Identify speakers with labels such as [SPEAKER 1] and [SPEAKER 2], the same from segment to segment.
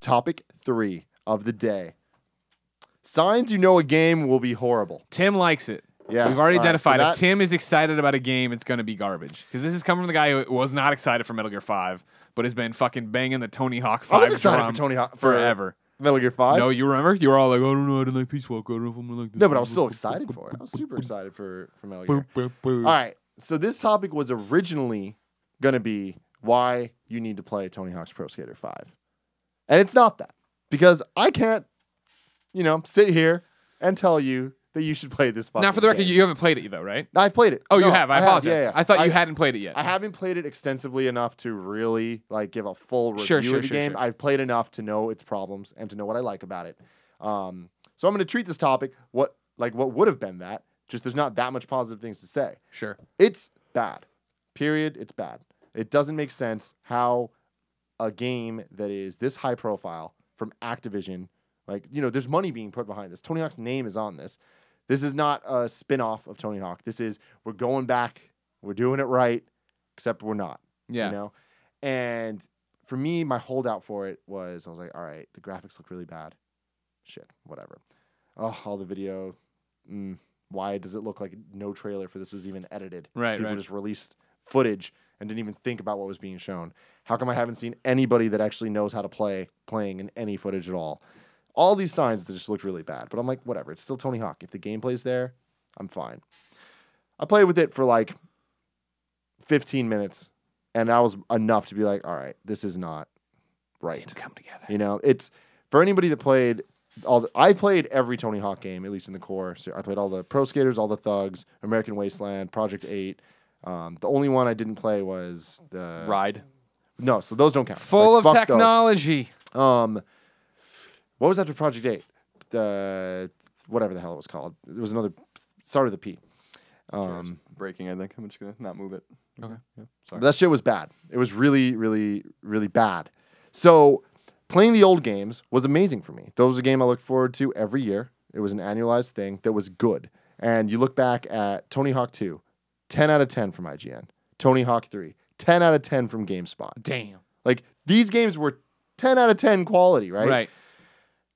[SPEAKER 1] Topic 3 of the day. Signs you know a game will be horrible.
[SPEAKER 2] Tim likes it.
[SPEAKER 1] Yes.
[SPEAKER 2] We've already
[SPEAKER 1] All right,
[SPEAKER 2] identified
[SPEAKER 1] so
[SPEAKER 2] if Tim is excited about a game, it's going to be garbage. Because this is coming from the guy who was not excited for Metal Gear 5, but has been fucking banging the Tony Hawk 5
[SPEAKER 1] I was excited
[SPEAKER 2] drum
[SPEAKER 1] for Tony Hawk
[SPEAKER 2] forever.
[SPEAKER 1] Metal Gear 5?
[SPEAKER 2] No, you remember? You were all like, I don't know, I didn't like Peace Walker. I don't know if I'm going to like this.
[SPEAKER 1] No, but I was still excited for it. I was super excited for Metal Gear. All right. So this topic was originally going to be why you need to play Tony Hawk's Pro Skater 5. And it's not that. Because I can't, sit here and tell you that you should play this fucking
[SPEAKER 2] Now, for the record,
[SPEAKER 1] game.
[SPEAKER 2] you haven't played it, though, right?
[SPEAKER 1] I played it.
[SPEAKER 2] Oh,
[SPEAKER 1] No,
[SPEAKER 2] you have. I apologize.
[SPEAKER 1] Yeah.
[SPEAKER 2] I thought you hadn't played it yet.
[SPEAKER 1] I haven't played it extensively enough to really give a full review of the game.
[SPEAKER 2] Sure.
[SPEAKER 1] I've played enough to know its problems and to know what I like about it. So I'm going to treat this topic what would have been that. Just there's not that much positive things to say.
[SPEAKER 2] Sure.
[SPEAKER 1] It's bad. Period. It's bad. It doesn't make sense how a game that is this high profile from Activision, there's money being put behind this. Tony Hawk's name is on this. This is not a spin-off of Tony Hawk. This is, we're going back, we're doing it right, except we're not.
[SPEAKER 2] Yeah.
[SPEAKER 1] And for me, my holdout for it was, I was like, all right, the graphics look really bad. Shit, whatever. Oh, all the video. Why does it look like no trailer for this was even edited? People just released footage and didn't even think about what was being shown. How come I haven't seen anybody that actually knows how to playing in any footage at all? All these signs that just looked really bad. But I'm like, whatever. It's still Tony Hawk. If the gameplay's there, I'm fine. I played with it for 15 minutes, and that was enough to be like, all right, this is not right.
[SPEAKER 2] Didn't come together.
[SPEAKER 1] It's for anybody that played I played every Tony Hawk game, at least in the core. So I played all the Pro Skaters, all the Thugs, American Wasteland, Project 8. The only one I didn't play was the
[SPEAKER 3] Ride.
[SPEAKER 1] No, so those don't count.
[SPEAKER 2] Full of technology.
[SPEAKER 1] What was after Project 8? Whatever the hell it was called. It was another, started with a P.
[SPEAKER 3] Breaking, I think. I'm just going to not move it.
[SPEAKER 2] Okay.
[SPEAKER 3] Yeah, sorry.
[SPEAKER 1] That shit was bad. It was really, really, really bad. So playing the old games was amazing for me. That was a game I looked forward to every year. It was an annualized thing that was good. And you look back at Tony Hawk 2, 10 out of 10 from IGN. Tony Hawk 3, 10 out of 10 from GameSpot.
[SPEAKER 2] Damn.
[SPEAKER 1] These games were 10 out of 10 quality, right?
[SPEAKER 2] Right.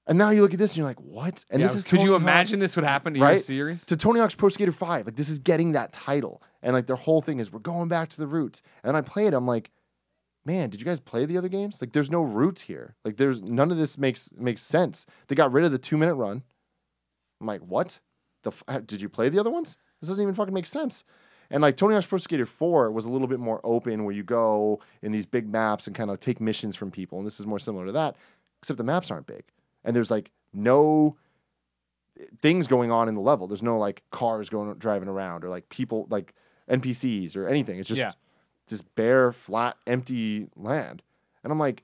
[SPEAKER 1] And now you look at this and you're like, what? And this is
[SPEAKER 2] could
[SPEAKER 1] Tony
[SPEAKER 2] you imagine
[SPEAKER 1] Hawk's,
[SPEAKER 2] this would happen to
[SPEAKER 1] right?
[SPEAKER 2] your series?
[SPEAKER 1] To Tony Hawk's Pro Skater 5. This is getting that title. And their whole thing is we're going back to the roots. And then I play it, I'm like, man, did you guys play the other games? There's no roots here. There's none of this makes sense. They got rid of the 2-minute run. I'm like, what? Did you play the other ones? This doesn't even fucking make sense. And Tony Hawk's Pro Skater 4 was a little bit more open, where you go in these big maps and kind of take missions from people. And this is more similar to that, except the maps aren't big. And there's no things going on in the level. There's no cars driving around or people NPCs or anything. It's just just bare, flat, empty land. And I'm like,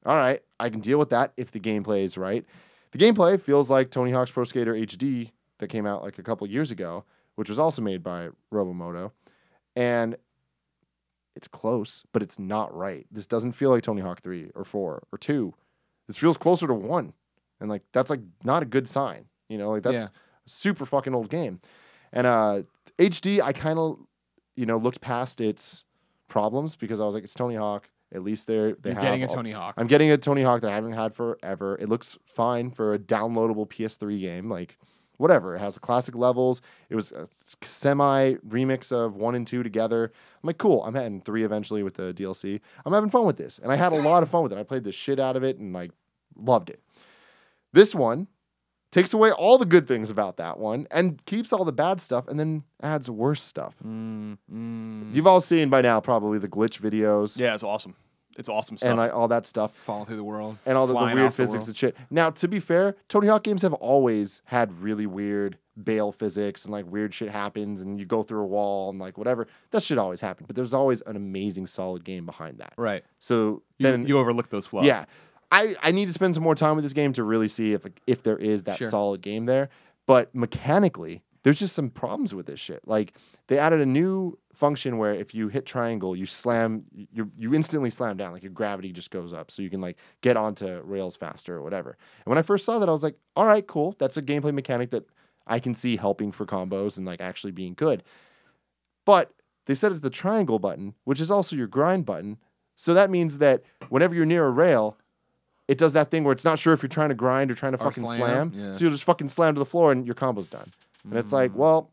[SPEAKER 1] all right, I can deal with that if the gameplay is right. The gameplay feels like Tony Hawk's Pro Skater HD that came out a couple years ago, which was also made by Robomoto. And it's close, but it's not right. This doesn't feel like Tony Hawk 3 or 4 or 2. This feels closer to 1. And that's not a good sign. That's a super fucking old game. And HD, I kind of, looked past its problems because I was like, it's Tony Hawk. At least You're
[SPEAKER 2] getting a Tony Hawk.
[SPEAKER 1] I'm getting a Tony Hawk that I haven't had forever. It looks fine for a downloadable PS3 game. Whatever. It has the classic levels. It was a semi remix of 1 and 2 together. I'm like, cool. I'm having 3 eventually with the DLC. I'm having fun with this. And I had a lot of fun with it. I played the shit out of it and loved it. This one takes away all the good things about that one and keeps all the bad stuff and then adds worse stuff. You've all seen by now probably the glitch videos.
[SPEAKER 3] Yeah, it's awesome. It's awesome stuff.
[SPEAKER 1] And all that stuff.
[SPEAKER 2] Falling through the world.
[SPEAKER 1] And all the weird physics and shit. Now, to be fair, Tony Hawk games have always had really weird bail physics and weird shit happens and you go through a wall and whatever. That shit always happened. But there's always an amazing solid game behind that.
[SPEAKER 2] Right.
[SPEAKER 1] So
[SPEAKER 3] you overlook those flaws.
[SPEAKER 1] Yeah. I need to spend some more time with this game to really see if there is that solid game there. But mechanically, there's just some problems with this shit. They added a new function where if you hit triangle, you instantly slam down. Your gravity just goes up, so you can get onto rails faster or whatever. And when I first saw that, I was like, all right, cool. That's a gameplay mechanic that I can see helping for combos and actually being good. But they set it to the triangle button, which is also your grind button. So that means that whenever you're near a rail, it does that thing where it's not sure if you're trying to grind or trying to
[SPEAKER 2] Or
[SPEAKER 1] fucking
[SPEAKER 2] slam,
[SPEAKER 1] slam.
[SPEAKER 2] yeah.
[SPEAKER 1] So you'll just fucking slam to the floor and your combo's done. And it's like, well,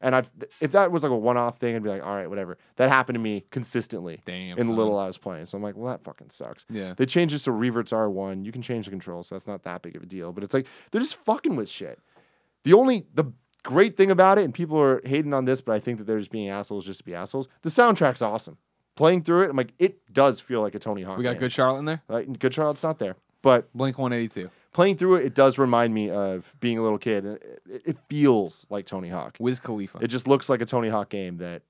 [SPEAKER 1] and if that was like a one-off thing, I'd be like, all right, whatever. That happened to me consistently in the little I was playing. So I'm like, well, that fucking sucks.
[SPEAKER 2] Yeah.
[SPEAKER 1] They changed this to reverts R1. You can change the controls, so that's not that big of a deal. But it's like, they're just fucking with shit. The great thing about it, and people are hating on this, but I think that they're just being assholes just to be assholes. The soundtrack's awesome. Playing through it, I'm like, it does feel like a Tony Hawk
[SPEAKER 2] We got
[SPEAKER 1] game.
[SPEAKER 2] Good Charlotte in there?
[SPEAKER 1] Like, Good Charlotte's not there. But
[SPEAKER 2] Blink 182.
[SPEAKER 1] playing through it, it does remind me of being a little kid. It feels like Tony Hawk.
[SPEAKER 2] Wiz Khalifa.
[SPEAKER 1] It just looks like a Tony Hawk game that...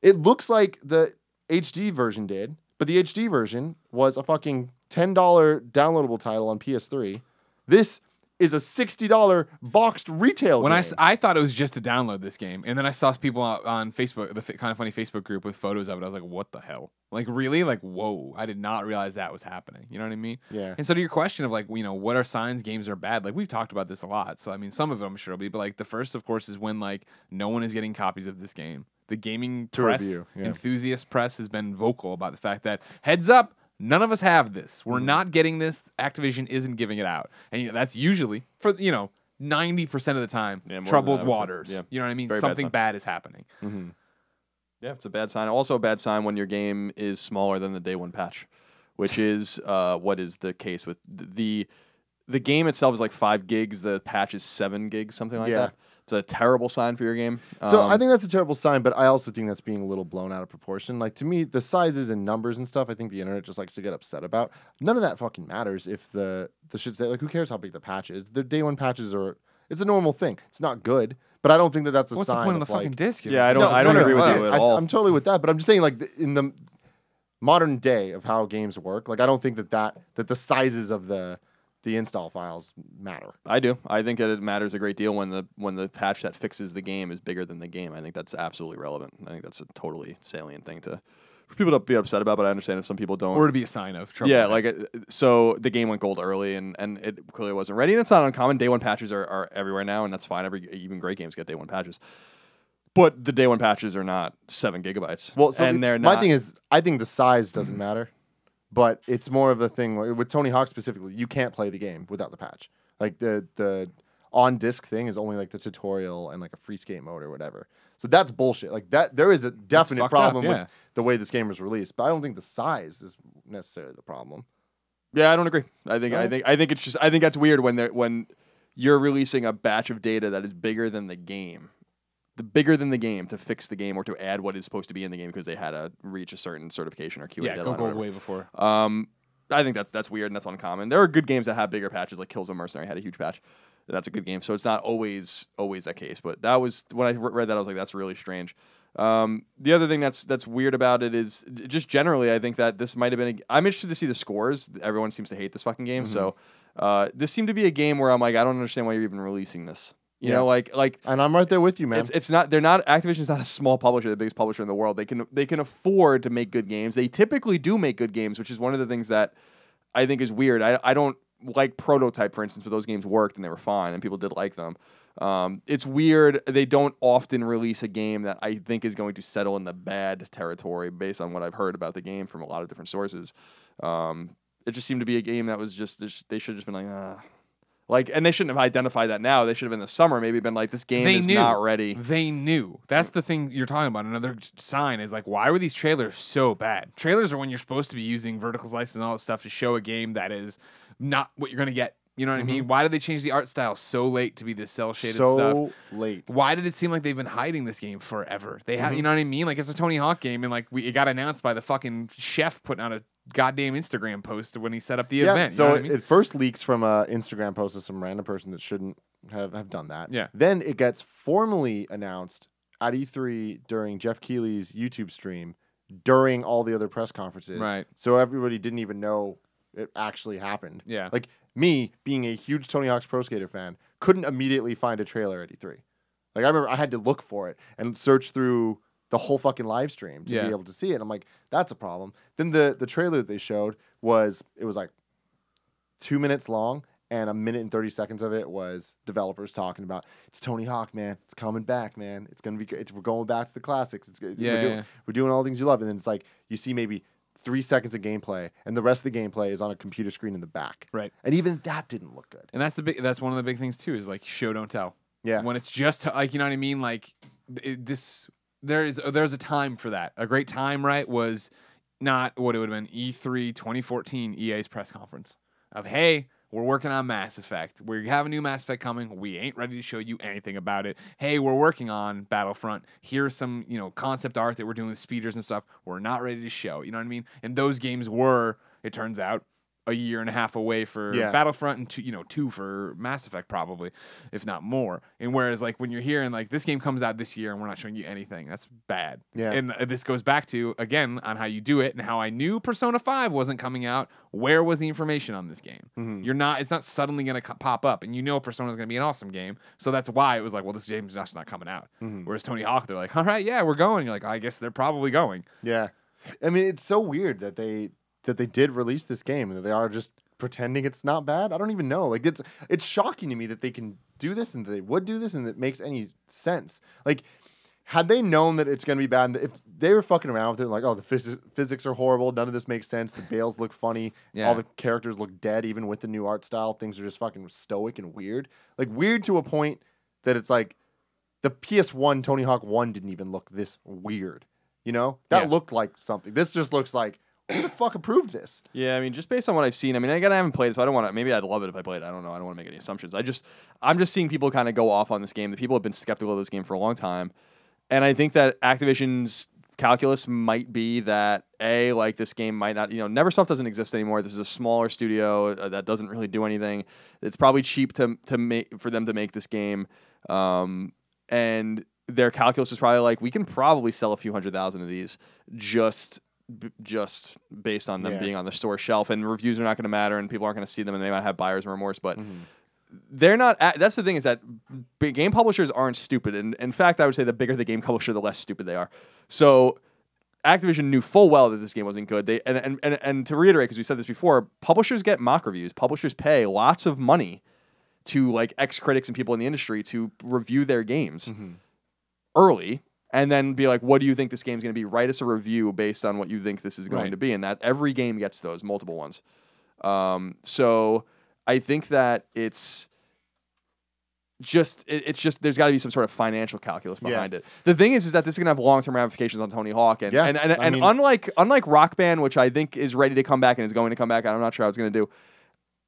[SPEAKER 1] It looks like the HD version did, but the HD version was a fucking $10 downloadable title on PS3. This is a $60 boxed retail game.
[SPEAKER 2] I thought it was just to download this game, and then I saw people on Facebook, the Kind of Funny Facebook group with photos of it. I was like, what the hell? Like, really? Like, whoa. I did not realize that was happening. You know what I mean?
[SPEAKER 1] Yeah.
[SPEAKER 2] And so to your question of, like, you know, what are signs games are bad? Like, we've talked about this a lot. So, I mean, some of it I'm sure will be, but, like, the first, of course, is when, like, no one is getting copies of this game. The gaming press, enthusiast press has been vocal about the fact that, heads up, none of us have this. We're not getting this. Activision isn't giving it out. And you know, that's usually, for 90% of the time, troubled waters.
[SPEAKER 3] Yeah.
[SPEAKER 2] You know what I mean?
[SPEAKER 3] Very
[SPEAKER 2] Something bad is happening.
[SPEAKER 1] Mm-hmm.
[SPEAKER 3] Yeah, it's a bad sign. Also a bad sign when your game is smaller than the day one patch, which is what is the case with the game itself is like 5 gigs. The patch is 7 gigs, something like that. It's a terrible sign for your game.
[SPEAKER 1] So I think that's a terrible sign, but I also think that's being a little blown out of proportion. Like, to me, the sizes and numbers and stuff, I think the internet just likes to get upset about. None of that fucking matters if the shit say, like, who cares how big the patch is? The day one patches it's a normal thing. It's not good, but I don't think that that's a
[SPEAKER 2] What's
[SPEAKER 1] sign
[SPEAKER 2] the point of
[SPEAKER 1] of
[SPEAKER 2] the fucking disc?
[SPEAKER 3] Yeah, I don't agree with you at all.
[SPEAKER 1] I'm totally with that, but I'm just saying, like, in the modern day of how games work, like, I don't think that the sizes of the install files matter.
[SPEAKER 3] I do. I think that it matters a great deal when the patch that fixes the game is bigger than the game. I think that's absolutely relevant. I think that's a totally salient thing for people to be upset about, but I understand if some people don't.
[SPEAKER 2] Or to be a sign of trouble.
[SPEAKER 3] Yeah, like, so the game went gold early, and it clearly wasn't ready, and it's not uncommon. Day one patches are everywhere now, and that's fine. Even great games get day one patches. But the day one patches are not 7 gigabytes.
[SPEAKER 1] Well, so
[SPEAKER 3] and they're not.
[SPEAKER 1] My thing is, I think the size doesn't matter. But it's more of a thing with Tony Hawk specifically. You can't play the game without the patch. Like, the on disc thing is only like the tutorial and like a free skate mode or whatever. So that's bullshit. Like, that there is a definite problem with the way this game was released. But I don't think the size is necessarily the problem.
[SPEAKER 3] Yeah, I don't agree. I think it's just, I think that's weird when you're releasing a batch of data that is bigger than the game. Bigger than the game to fix the game or to add what is supposed to be in the game because they had to reach a certain certification or QA deadline.
[SPEAKER 2] Yeah, go way before.
[SPEAKER 3] I think that's weird and that's uncommon. There are good games that have bigger patches, like Killzone Mercenary had a huge patch. That's a good game, so it's not always that case. But that was when I read that, I was like, that's really strange. The other thing that's weird about it is just generally, I think that this might have been. I'm interested to see the scores. Everyone seems to hate this fucking game, so this seemed to be a game where I'm like, I don't understand why you're even releasing this. You know, like,
[SPEAKER 1] and I'm right there with you, man.
[SPEAKER 3] It's not. They're not. Activision's not a small publisher, the biggest publisher in the world. They can afford to make good games. They typically do make good games, which is one of the things that I think is weird. I don't like Prototype, for instance, but those games worked and they were fine, and people did like them. It's weird. They don't often release a game that I think is going to settle in the bad territory, based on what I've heard about the game from a lot of different sources. It just seemed to be a game that was just they should have just been like, ah. Like, and they shouldn't have identified that now. They should have in the summer maybe been like, this game is not ready.
[SPEAKER 2] They knew. That's the thing you're talking about. Another sign is like, why were these trailers so bad? Trailers are when you're supposed to be using vertical slices and all that stuff to show a game that is not what you're going to get. You know what I mean? Why did they change the art style so late to be this cel-shaded stuff?
[SPEAKER 1] So late.
[SPEAKER 2] Why did it seem like they've been hiding this game forever? They have, you know what I mean? Like, it's a Tony Hawk game, and like it got announced by the fucking chef putting out a goddamn Instagram post when he set up the event. You
[SPEAKER 1] so
[SPEAKER 2] know what I mean?
[SPEAKER 1] it first leaks from an Instagram post of some random person that shouldn't have done that.
[SPEAKER 2] Yeah.
[SPEAKER 1] Then it gets formally announced at E3 during Jeff Keighley's YouTube stream during all the other press conferences.
[SPEAKER 2] Right.
[SPEAKER 1] So everybody didn't even know it actually happened.
[SPEAKER 2] Yeah.
[SPEAKER 1] Like, me, being a huge Tony Hawk's Pro Skater fan, couldn't immediately find a trailer at E3. Like, I remember I had to look for it and search through the whole fucking live stream to be able to see it. I'm like, that's a problem. Then the trailer that they showed was like 2 minutes long, and 1 minute and 30 seconds of it was developers talking about, it's Tony Hawk, man. It's coming back, man. It's going to be great. We're going back to the classics. We're doing all the things you love. And then it's like, you see maybe 3 seconds of gameplay, and the rest of the gameplay is on a computer screen in the back.
[SPEAKER 2] Right.
[SPEAKER 1] And even that didn't look good.
[SPEAKER 2] And that's one of the big things too, is like show don't tell.
[SPEAKER 1] Yeah.
[SPEAKER 2] When it's just like, you know what I mean? Like there's a time for that. A great time, right, was not what it would have been E3 2014 EA's press conference of, hey, we're working on Mass Effect. We have a new Mass Effect coming. We ain't ready to show you anything about it. Hey, we're working on Battlefront. Here's some, concept art that we're doing with speeders and stuff. We're not ready to show. You know what I mean? And those games were, it turns out, a year and a half away for Battlefront and two for Mass Effect probably, if not more. And whereas like when you're hearing like this game comes out this year and we're not showing you anything, that's bad.
[SPEAKER 1] Yeah.
[SPEAKER 2] And this goes back to again on how you do it and how I knew Persona 5 wasn't coming out. Where was the information on this game? Mm-hmm. It's not suddenly going to pop up, and Persona is going to be an awesome game. So that's why it was like, well, this game's just not coming out. Mm-hmm. Whereas Tony Hawk, they're like, all right, yeah, we're going. You're like, I guess they're probably going.
[SPEAKER 1] Yeah, I mean, it's so weird that they did release this game and that they are just pretending it's not bad. I don't even know. Like it's shocking to me that they can do this and that they would do this and that it makes any sense. Like had they known that it's going to be bad, if they were fucking around with it, like, oh, the physics are horrible, none of this makes sense, the bales look funny, all the characters look dead, even with the new art style, things are just fucking stoic and weird. Like weird to a point that it's like the PS1 Tony Hawk 1 didn't even look this weird. That looked like something. This just looks like, who the fuck approved this? Yeah,
[SPEAKER 3] I mean, just based on what I've seen, I mean, again, I haven't played it, so I don't want to. Maybe I'd love it if I played it. I don't know. I don't want to make any assumptions. I'm just seeing people kind of go off on this game. The people have been skeptical of this game for a long time, and I think that Activision's calculus might be that like this game might not. Neversoft doesn't exist anymore. This is a smaller studio that doesn't really do anything. It's probably cheap to make for them to make this game, and their calculus is probably like we can probably sell a few 100,000 of these just based on them being on the store shelf, and reviews are not going to matter, and people aren't going to see them, and they might have buyer's remorse, but they're not. That's the thing, is that game publishers aren't stupid, and in fact, I would say the bigger the game publisher, the less stupid they are. So Activision knew full well that this game wasn't good. They and to reiterate, because we said this before, publishers get mock reviews. Publishers pay lots of money to like ex-critics and people in the industry to review their games early. And then be like, what do you think this game's going to be? Write us a review based on what you think this is going to be. And that every game gets those, multiple ones. So I think that it's just there's got to be some sort of financial calculus behind it. The thing is that this is going to have long-term ramifications on Tony Hawk. And unlike Rock Band, which I think is ready to come back and is going to come back, I'm not sure how it's going to do.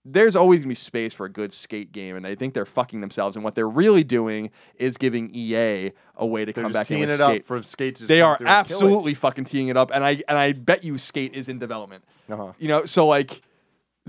[SPEAKER 3] There's always going to be space for a good skate game, and I think they're fucking themselves. And what they're really doing is giving EA a way to come back in with Skate.
[SPEAKER 1] Up for Skate to
[SPEAKER 3] they are absolutely fucking teeing it up, and I bet you Skate is in development. So like,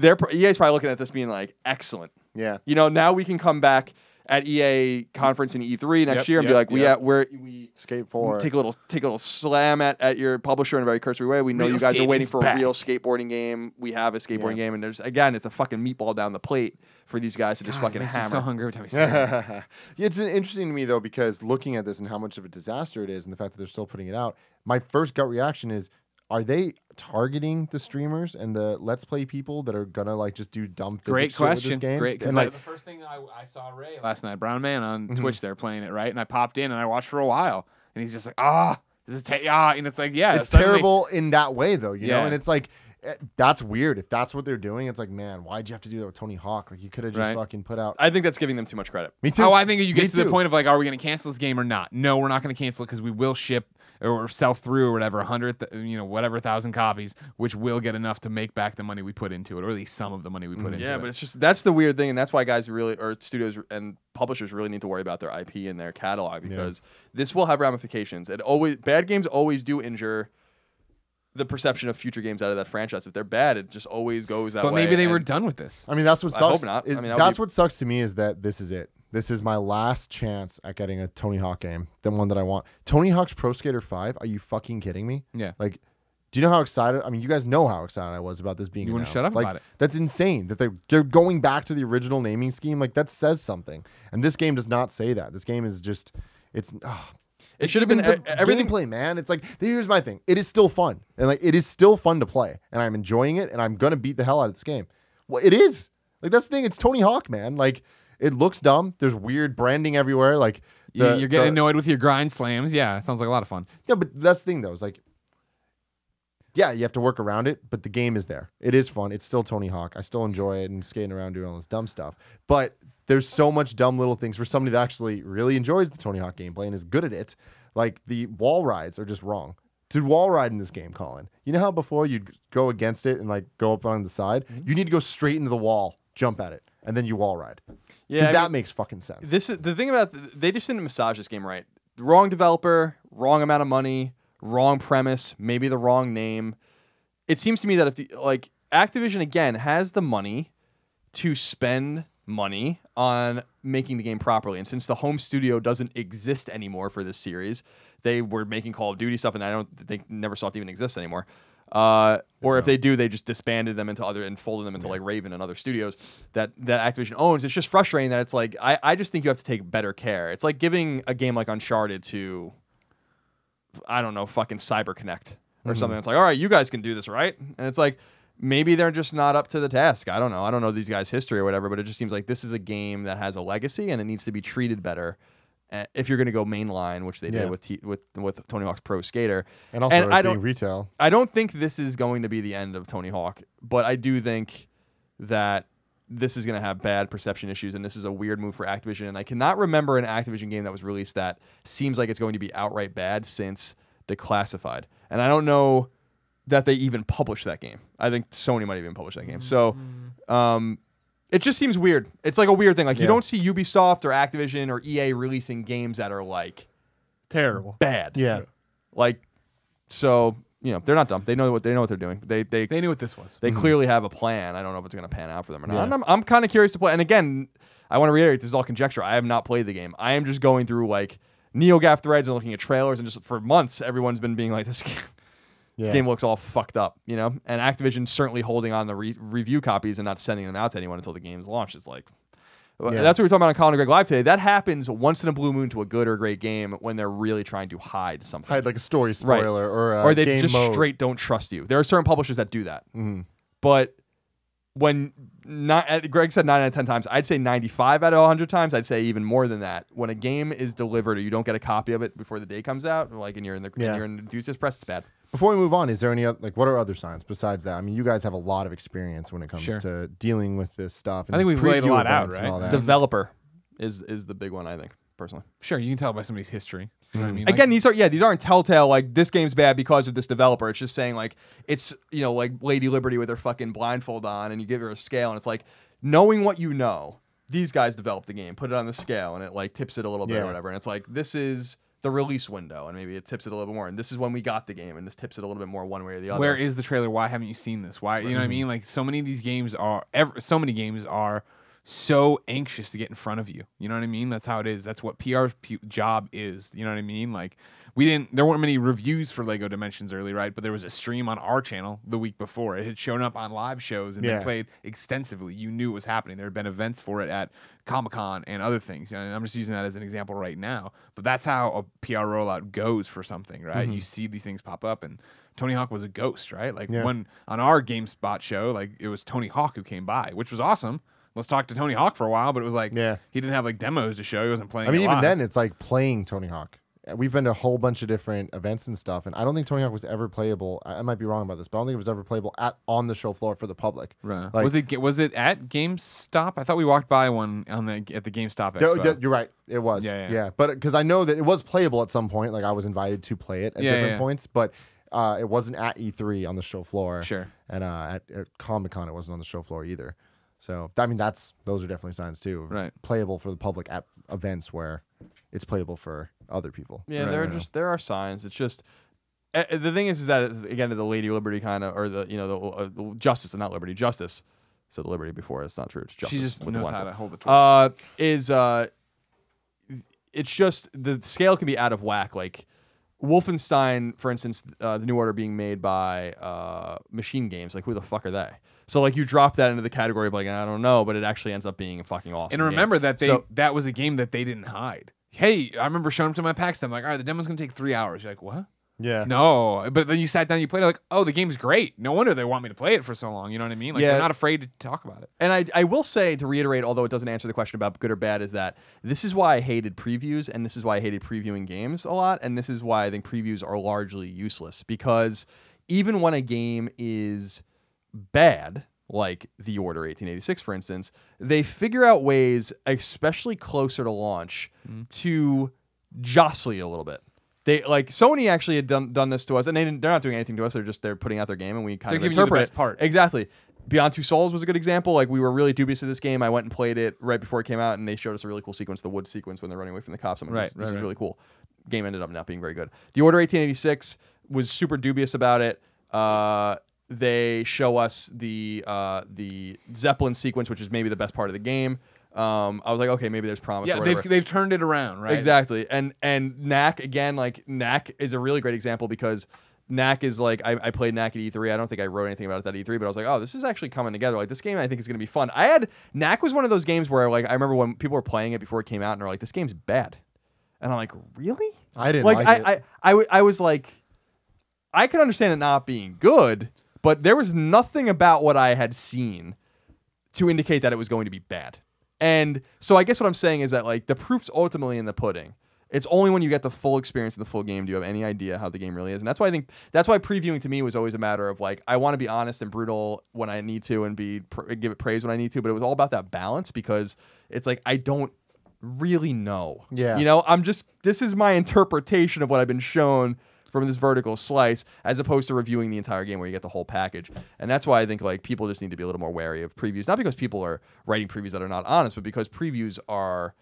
[SPEAKER 3] EA's probably looking at this being like, excellent.
[SPEAKER 1] Yeah.
[SPEAKER 3] Now we can come back at EA conference in E3 next year and be like, we
[SPEAKER 1] Skate 4.
[SPEAKER 3] Take a little slam at your publisher in a very cursory way. We know you guys are waiting for a real skateboarding game. We have a skateboarding game, and it's a fucking meatball down the plate for these guys to just fucking hammer.
[SPEAKER 2] I'm so hungry every time you say it.
[SPEAKER 1] It's interesting to me though, because looking at this and how much of a disaster it is, and the fact that they're still putting it out, my first gut reaction is, are they targeting the streamers and the Let's Play people that are gonna like just do dumb physics shit with this game?
[SPEAKER 2] Great, because the first thing I saw Ray last night, Brown Man on Twitch, they're playing it, right? And I popped in and I watched for a while, and he's just like, this is and it's like,
[SPEAKER 1] it's terrible in that way though, you know, and it's like. That's weird. If that's what they're doing, it's like, man, why'd you have to do that with Tony Hawk? Like, you could have just fucking put out.
[SPEAKER 3] I think that's giving them too much credit.
[SPEAKER 1] Me too.
[SPEAKER 2] Oh, I think you get to the point of like, are we going to cancel this game or not? No, we're not going to cancel it because we will ship or sell through or whatever 1,000 copies, which will get enough to make back the money we put into it, or at least some of the money we put into it.
[SPEAKER 3] Yeah, but it's just that's the weird thing, and that's why guys or studios and publishers really need to worry about their IP and their catalog, because this will have ramifications. Bad games always do injure the perception of future games out of that franchise. If they're bad, it just always goes that way.
[SPEAKER 2] But maybe they were done with this.
[SPEAKER 1] I mean, that's what sucks.
[SPEAKER 3] I hope not.
[SPEAKER 1] That's what sucks to me, is that this is it. This is my last chance at getting a Tony Hawk game, the one that I want. Tony Hawk's Pro Skater 5? Are you fucking kidding me?
[SPEAKER 2] Yeah.
[SPEAKER 1] Like, do you know how excited? I mean, you guys know how excited I was about this being announced.
[SPEAKER 2] You want to shut up about it.
[SPEAKER 1] That's insane that they're going back to the original naming scheme. Like, that says something. And this game does not say that. This game is just, it should have been everything gameplay, man. It's like, here's my thing. It is still fun. And like, it is still fun to play. And I'm enjoying it. And I'm going to beat the hell out of this game. Well, it is. Like, that's the thing. It's Tony Hawk, man. Like, it looks dumb. There's weird branding everywhere. Like,
[SPEAKER 2] you're getting annoyed with your grind slams. Yeah, it sounds like a lot of fun.
[SPEAKER 1] Yeah, but that's the thing, though. It's like, yeah, you have to work around it, but the game is there. It is fun. It's still Tony Hawk. I still enjoy it and skating around doing all this dumb stuff. But there's so much dumb little things for somebody that actually really enjoys the Tony Hawk gameplay and is good at it. Like the wall rides are just wrong. To wall ride in this game, Colin, you know how before you'd go against it and like go up on the side? You need to go straight into the wall, jump at it, and then you wall ride. Yeah, that makes fucking sense.
[SPEAKER 3] This is the thing about they just didn't massage this game right. Wrong developer, wrong amount of money, wrong premise, maybe the wrong name. It seems to me that if like Activision again has the money to spend money on making the game properly, and since the home studio doesn't exist anymore for this series, they were making Call of Duty stuff, and they never saw it even exist anymore. Or if they do, they just disbanded them into other and folded them into like Raven and other studios that Activision owns. It's just frustrating that it's like I just think you have to take better care. It's like giving a game like Uncharted to, I don't know, fucking CyberConnect or something. It's like, all right, you guys can do this, right? And it's like, maybe they're just not up to the task. I don't know. I don't know these guys' history or whatever, but it just seems like this is a game that has a legacy and it needs to be treated better. If you're going to go mainline, which they did with Tony Hawk's Pro Skater,
[SPEAKER 1] and also I don't retail.
[SPEAKER 3] I don't think this is going to be the end of Tony Hawk, but I do think that this is going to have bad perception issues, and this is a weird move for Activision. And I cannot remember an Activision game that was released that seems like it's going to be outright bad since Declassified, and I don't know that they even published that game. I think Sony might have even published that game. So. It just seems weird. It's like a weird thing. Like you don't see Ubisoft or Activision or EA releasing games that are like
[SPEAKER 2] terrible,
[SPEAKER 3] bad.
[SPEAKER 1] Yeah,
[SPEAKER 3] like so. You know, they're not dumb. They know what they're doing. They
[SPEAKER 2] knew what this was.
[SPEAKER 3] They clearly have a plan. I don't know if it's going to pan out for them or not. And I'm kind of curious to play. And again, I want to reiterate, this is all conjecture. I have not played the game. I am just going through like NeoGAF threads and looking at trailers, and just for months, everyone's been being like this. This game looks all fucked up, you know? And Activision's certainly holding on the review copies and not sending them out to anyone until the game's launched. It's like, that's what we were talking about on Colin and Greg Live today. That happens once in a blue moon to a good or great game when they're really trying to hide something.
[SPEAKER 1] Hide like a story spoiler or
[SPEAKER 3] they
[SPEAKER 1] game
[SPEAKER 3] just
[SPEAKER 1] mode.
[SPEAKER 3] Straight don't trust you. There are certain publishers that do that. But when Greg said 9 out of 10 times, I'd say 95 out of 100 times. I'd say even more than that. When a game is delivered or you don't get a copy of it before the day comes out, like and you're in the enthusiast press, it's bad.
[SPEAKER 1] Before we move on, is there any other, like what are other signs besides that? I mean, you guys have a lot of experience when it comes to dealing with this stuff. And
[SPEAKER 2] I think we've laid a lot out, right?
[SPEAKER 3] Developer is the big one, I think, personally.
[SPEAKER 2] Sure, you can tell by somebody's history. You know what I mean?
[SPEAKER 3] Again, these aren't telltale like this game's bad because of this developer. It's just saying like it's like Lady Liberty with her fucking blindfold on, and you give her a scale, and it's like knowing what you know. These guys developed the game, put it on the scale, and it like tips it a little bit or whatever. And it's like this is the release window, and maybe it tips it a little bit more. And this is when we got the game, and this tips it a little bit more one way or the other.
[SPEAKER 2] Where is the trailer? Why haven't you seen this? Why you know what I mean? Like so many of these games are so anxious to get in front of you. You know what I mean? That's how it is. That's what PR's job is. You know what I mean? Like there weren't many reviews for Lego Dimensions early, right? But there was a stream on our channel the week before. It had shown up on live shows and been played extensively. You knew it was happening. There had been events for it at Comic-Con and other things. I'm just using that as an example right now. But that's how a PR rollout goes for something, right? You see these things pop up, and Tony Hawk was a ghost, right? Like when on our GameSpot show, like it was Tony Hawk who came by, which was awesome. Let's talk to Tony Hawk for a while, but it was like he didn't have like demos to show. He wasn't playing.
[SPEAKER 1] I mean, even then, it's like playing Tony Hawk. We've been to a whole bunch of different events and stuff, and I don't think Tony Hawk was ever playable. I might be wrong about this, but I don't think it was ever playable on the show floor for the public.
[SPEAKER 2] Right? Like, was it at GameStop? I thought we walked by one at the GameStop Expo.
[SPEAKER 1] You're right. It was. Yeah. But because I know that it was playable at some point. Like I was invited to play it at different points, but it wasn't at E3 on the show floor.
[SPEAKER 2] Sure.
[SPEAKER 1] And at Comic-Con, it wasn't on the show floor either. So I mean, those are definitely signs too.
[SPEAKER 2] Right.
[SPEAKER 1] Playable for the public at events where it's playable for other people.
[SPEAKER 3] Yeah, there are signs. It's just the thing is that again the Lady Liberty kind of or the Justice and not Liberty Justice. Said Liberty before. It's not true. It's Justice.
[SPEAKER 2] She just knows how to hold the torch.
[SPEAKER 3] It's just the scale can be out of whack. Like Wolfenstein, for instance, the New Order being made by Machine Games. Like who the fuck are they? So like you drop that into the category of like I don't know, but it actually ends up being a fucking awesome.
[SPEAKER 2] And remember that that was a game that they didn't hide. Hey, I remember showing up to my PAX. I'm like, all right, the demo's gonna take 3 hours. You're like, what?
[SPEAKER 1] Yeah.
[SPEAKER 2] No, but then you sat down, you played it. Like, oh, the game's great. No wonder they want me to play it for so long. You know what I mean? Like, they're not afraid to talk about it.
[SPEAKER 3] And I will say to reiterate, although it doesn't answer the question about good or bad, is that this is why I hated previews, and this is why I hated previewing games a lot, and this is why I think previews are largely useless because even when a game is bad, like The Order 1886, for instance, they figure out ways, especially closer to launch, to jostle you a little bit. They like Sony actually had done this to us, and they're not doing anything to us. They're putting out their game, and we kind of
[SPEAKER 2] giving
[SPEAKER 3] interpret
[SPEAKER 2] you the best part.
[SPEAKER 3] Exactly. Beyond Two Souls was a good example. Like, we were really dubious of this game. I went and played it right before it came out, and they showed us a really cool sequence, the wood sequence when they're running away from the cops. I'm like, this is really cool. Game ended up not being very good. The Order 1886 was super dubious about it. They show us the Zeppelin sequence, which is maybe the best part of the game. I was like, okay, maybe there's promise.
[SPEAKER 2] Yeah, they've turned it around, right?
[SPEAKER 3] Exactly. And Knack again, like Knack is a really great example because Knack is like I played Knack at E3. I don't think I wrote anything about it at E3, but I was like, oh, this is actually coming together. Like, this game I think is gonna be fun. Knack was one of those games where like I remember when people were playing it before it came out and they're like, this game's bad. And I'm like, really?
[SPEAKER 1] I didn't like it.
[SPEAKER 3] I was like, I could understand it not being good, but there was nothing about what I had seen to indicate that it was going to be bad. And so I guess what I'm saying is that like the proof's ultimately in the pudding. It's only when you get the full experience in the full game do you have any idea how the game really is. And that's why previewing to me was always a matter of like, I want to be honest and brutal when I need to and give it praise when I need to, but it was all about that balance because it's like I don't really know.
[SPEAKER 1] Yeah.
[SPEAKER 3] You know, this is my interpretation of what I've been shown from this vertical slice, as opposed to reviewing the entire game where you get the whole package. And that's why I think like people just need to be a little more wary of previews. Not because people are writing previews that are not honest, but because previews are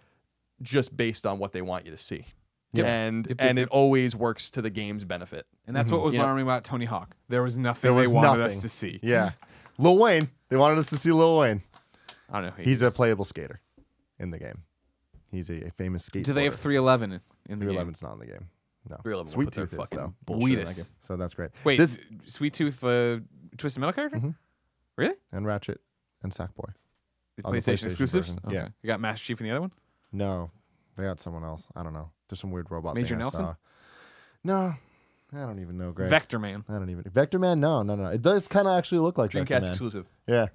[SPEAKER 3] just based on what they want you to see.
[SPEAKER 2] Yep.
[SPEAKER 3] And it always works to the game's benefit.
[SPEAKER 2] And that's what was alarming about Tony Hawk. There was nothing they wanted us to see.
[SPEAKER 1] Yeah. Lil Wayne. They wanted us to see Lil Wayne.
[SPEAKER 2] I don't know.
[SPEAKER 1] He's a playable skater in the game. He's a famous skateboarder.
[SPEAKER 2] Do they have 311 in the game?
[SPEAKER 1] 311's not in the game. No.
[SPEAKER 3] 311
[SPEAKER 1] Sweet Tooth is, though.
[SPEAKER 2] Weedus.
[SPEAKER 1] So that's great.
[SPEAKER 2] Wait, Sweet Tooth, Twisted Metal character?
[SPEAKER 1] Mm-hmm.
[SPEAKER 2] Really?
[SPEAKER 1] And Ratchet and Sackboy.
[SPEAKER 2] The PlayStation exclusives?
[SPEAKER 1] Version.
[SPEAKER 2] Okay.
[SPEAKER 1] Yeah.
[SPEAKER 2] You got Master Chief in the other one?
[SPEAKER 1] No. They got someone else. I don't know. There's some weird robot
[SPEAKER 2] Major
[SPEAKER 1] thing
[SPEAKER 2] Nelson?
[SPEAKER 1] I saw. No. I don't even know, Greg.
[SPEAKER 2] Vector Man.
[SPEAKER 1] I don't even. Vector Man? No. It does kind of actually look like
[SPEAKER 3] Dreamcast
[SPEAKER 1] Vector Man.
[SPEAKER 3] exclusive.
[SPEAKER 1] Yeah.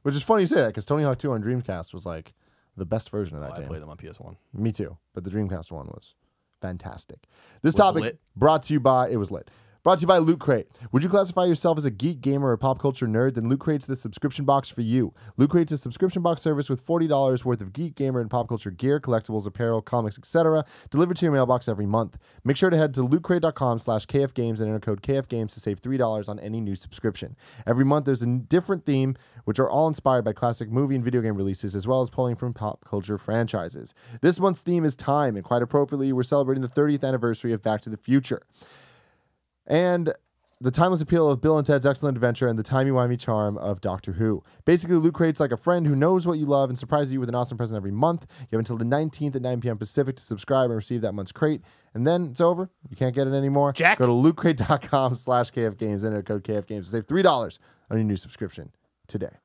[SPEAKER 1] Which is funny you say that because Tony Hawk 2 on Dreamcast was like the best version of that game.
[SPEAKER 3] I played them on PS1.
[SPEAKER 1] Me too. But the Dreamcast one was fantastic. This topic
[SPEAKER 3] lit.
[SPEAKER 1] brought to you by Loot Crate. Would you classify yourself as a geek, gamer, or pop culture nerd? Then Loot Crate's the subscription box for you. Loot Crate's a subscription box service with $40 worth of geek, gamer, and pop culture gear, collectibles, apparel, comics, etc. delivered to your mailbox every month. Make sure to head to lootcrate.com/KFgames and enter code KFgames to save $3 on any new subscription. Every month there's a different theme, which are all inspired by classic movie and video game releases, as well as pulling from pop culture franchises. This month's theme is time, and quite appropriately, we're celebrating the 30th anniversary of Back to the Future. And the timeless appeal of Bill and Ted's Excellent Adventure and the timey-wimey charm of Doctor Who. Basically, Loot Crate's like a friend who knows what you love and surprises you with an awesome present every month. You have until the 19th at 9 p.m. Pacific to subscribe and receive that month's crate. And then it's over. You can't get it anymore.
[SPEAKER 2] Jack.
[SPEAKER 1] Go to lootcrate.com/KFgames and enter code KFgames to save $3 on your new subscription today.